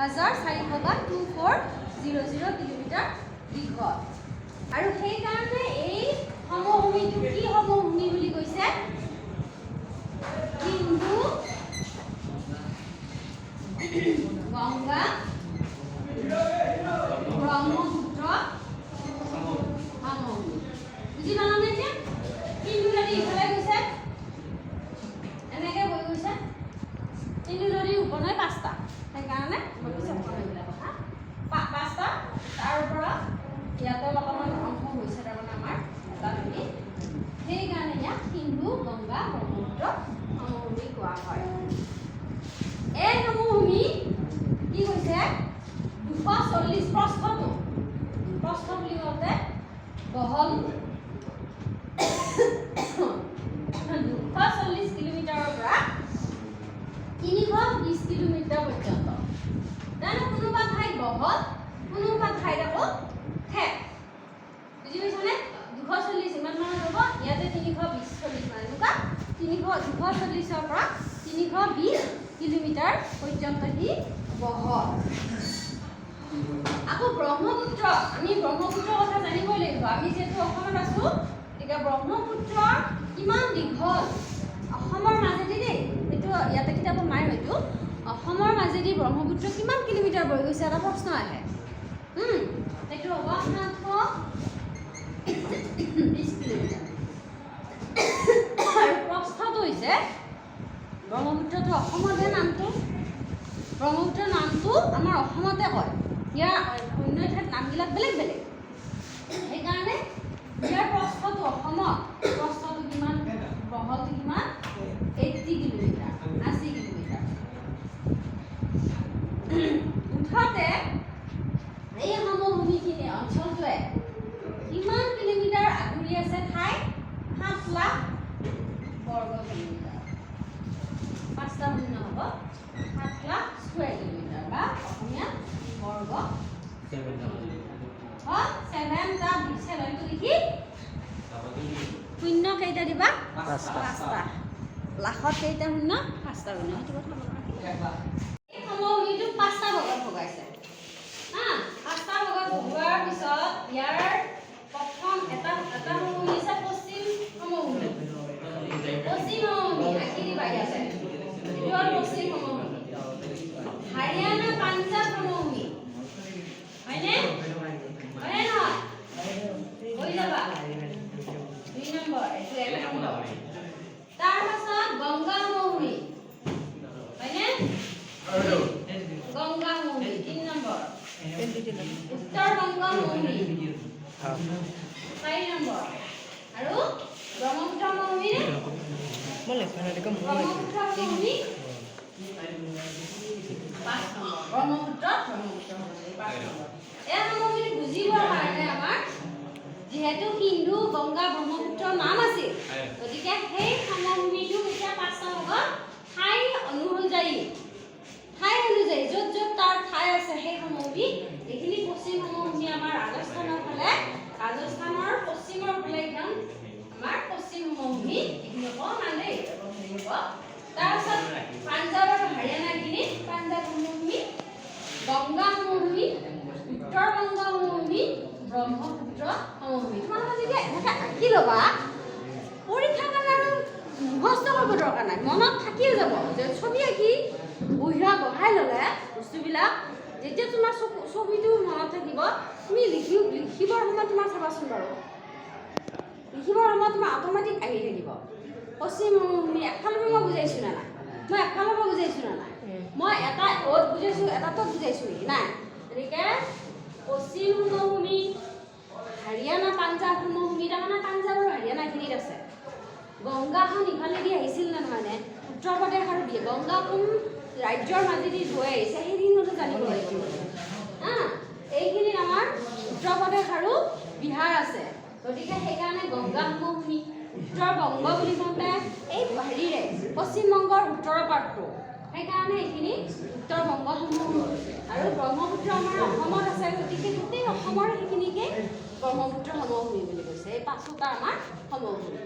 1400 kilometre দীঘল। আৰু সেইকাৰণে এই সমভূমিটো কি সমভূমি বুলি কৈছে? সিন্ধু গংগা ব্ৰহ্মপুত্ৰ সমভূমি। বুজি পালানে এতিয়া? সিন্ধু নদী ইফালে গৈছে, এনেকে বৈ গৈছে। সিন্ধু নদীৰ উপনৈ 5টা, সেইকাৰণে পাঁচটা। তাৰ ওপৰত ইয়াতে অলপমান ধ্বংস হৈছে, তাৰমানে আমাৰ এটা নদী, সেইকাৰণে ইয়াক সিন্ধু গংগা ব্ৰহ্মপুত্ৰ সমভূমি কোৱা হয়। এই সমভূমি কি কৈছে? 240 প্ৰস্থটো, প্ৰস্থ বুলি কওঁতে বহল 240 কিলোমিটাৰৰ পৰা 320 কিলোমিটাৰ পৰ্যন্ত। তাৰমানে কোনোবা ঠাইত বহল, কোনোবা ঠাইত আকৌ ঠেক। বুজি পাইছানে? 240 ইমান মানত হ'ব, ইয়াতে 320 মানে এনেকুৱা 240ৰ পৰা 320 কিলোমিটাৰ পৰ্যন্ত সি বহল। আকৌ ব্ৰহ্মপুত্ৰ, আমি ব্ৰহ্মপুত্ৰৰ কথা জানিবই লাগিব। আমি যিহেতু অসমত আছো, গতিকে ব্ৰহ্মপুত্ৰ কিমান দীঘল, অসমৰ মাজেদি দেই, এইটো ইয়াতে কিতাপত নাই হয়তো, অসমৰ মাজেদি ব্ৰহ্মপুত্ৰ কিমান কিলোমিটাৰ বৈ গৈছে এটা প্ৰশ্ন আহে। সেইটো হ'ব 720 কিলোমিটাৰ। আৰু প্ৰস্থটো হৈছে, ব্ৰহ্মপুত্ৰটো অসমতে নামটো, ব্ৰহ্মপুত্ৰৰ নামটো আমাৰ অসমতে কয়, ইয়াৰ অন্য ঠাইত নামবিলাক বেলেগ বেলেগ। সেইকাৰণে ইয়াৰ প্ৰস্থটো অসমত, প্ৰস্থটো কিমান, বহলটো কিমান, 80 কিলোমিটাৰ, 80 কিলোমিটাৰ। মুঠতে এই সমভূমিখিনি অঞ্চলটোৱে কিমান কিলোমিটাৰ আগুৰি আছে ঠাই? 7 লাখ বৰ্গ কিলোমিটাৰ। 5টা শূন্য হ'ব, 7 লাখ স্কুৱেৰ কিলোমিটাৰ বা অসমীয়া বৰ্গ। 7টা 7টো লিখি শূন্য কেইটা দিবা? 5টা। লাখত কেইটা শূন্য? 5টা শূন্য। সেইটো কথা মনত ৰাখিবা। এই সমভূমিটো 5টা ভাগত ভগাইছে। 5টা ভাগত ভগোৱাৰ পিছত ইয়াৰ প্ৰথম এটা সমভূমি আছে পশ্চিম সমভূমি। পশ্চিম সমভূমি আঁকি দিবা ইয়াতে। এইটো হ'ল পশ্চিম সমভূমি। হাৰিয়ানা পাঞ্জাৱ সমভূমি, হয়নে? হয়নে নহয়? হৈ যাবা 2 নম্বৰ, এইটো 1 নম্বৰ। তাৰ পাছত গংগা সমভূমি, হয়নে? গংগা সমভূমি 3 নম্বৰ। উত্তৰ গংগা সমভূমি 4 নম্বৰ। আৰু ব্ৰহ্মপুত্ৰ সমভূমি, ব্ৰহ্মপুত্ৰ সমভূমি 5 নম্বৰ। ব্ৰহ্মপুত্ৰ সমভূমি 5 নম্বৰ। এই সমভূমিটো বুজিবৰ কাৰণে আমাৰ যিহেতু সিন্ধু গংগা ব্ৰহ্মপুত্ৰ নাম আছিল, গতিকে সেই সমভূমিটো এতিয়া 5টা ভাগত ঠাই অনুযায়ী য'ত য'ত তাৰ ঠাই আছে সেই সমভূমি, এইখিনি পশ্চিম সমভূমি আমাৰ ৰাজস্থানৰ ফালে, ৰাজস্থানৰ পশ্চিমৰ ফালে একদম আমাৰ পশ্চিম সমভূমি, এইখিনি অকণমান দেই হ'ব। তাৰপিছত পাঞ্জাৱ আৰু হাৰিয়ানাখিনি পাঞ্জাৱ সমভূমি, গংগা সমভূমি, উত্তৰ গংগা সমভূমি, ব্ৰহ্মপুত্ৰ সমভূমি। তোমালোকে যেতিয়া এনেকৈ আঁকি ল'বা, পৰীক্ষাৰ কাৰণে আৰু মুখস্থ কৰিব দৰকাৰ নাই, মনত থাকিও যাব। যে ছবি আঁকি বহাই ল'লে বস্তুবিলাক, যেতিয়া তোমাৰ ছবিটো মনত থাকিব, তুমি লিখিবৰ সময়ত তোমাৰ চাবাচোন বাৰু, লিখিবৰ সময়ত তোমাৰ অট'মেটিক আহি থাকিব। পশ্চিম সমভূমি একফালৰ পৰা মই বুজাইছোঁ নে নাই? মই একফালৰ পৰা বুজাইছোঁ নে নাই? মই এটা অ'ত বুজাইছোঁ, এটা ত'ত বুজাইছোঁ নেকি? নাই। গতিকে পশ্চিম সমভূমি, হাৰিয়ানা পাঞ্জাৱ সমভূমি, তাৰমানে পাঞ্জাৱ আৰু হাৰিয়ানাখিনিত আছে। গংগাখন ইফালেদি আহিছিল নে নহয়নে? উত্তৰ প্ৰদেশ আৰু গংগা কোন ৰাজ্যৰ মাজেদি বৈ আহিছে সেইখিনিতো জানিব লাগিব। এইখিনিত আমাৰ উত্তৰ প্ৰদেশ আৰু বিহাৰ আছে, গতিকে সেইকাৰণে গংগা সমভূমি। উত্তৰ বংগ বুলি কওঁতে এই হেৰিৰে পশ্চিমবংগৰ উত্তৰ পাৰটো, সেইকাৰণে এইখিনি উত্তৰ বংগ সমভূমি। আৰু ব্ৰহ্মপুত্ৰ আমাৰ অসমত আছে, গতিকে গোটেই অসমৰ সেইখিনিকে ব্ৰহ্মপুত্ৰ সমভূমি বুলি কৈছে। এই 5টা আমাৰ সমভূমি।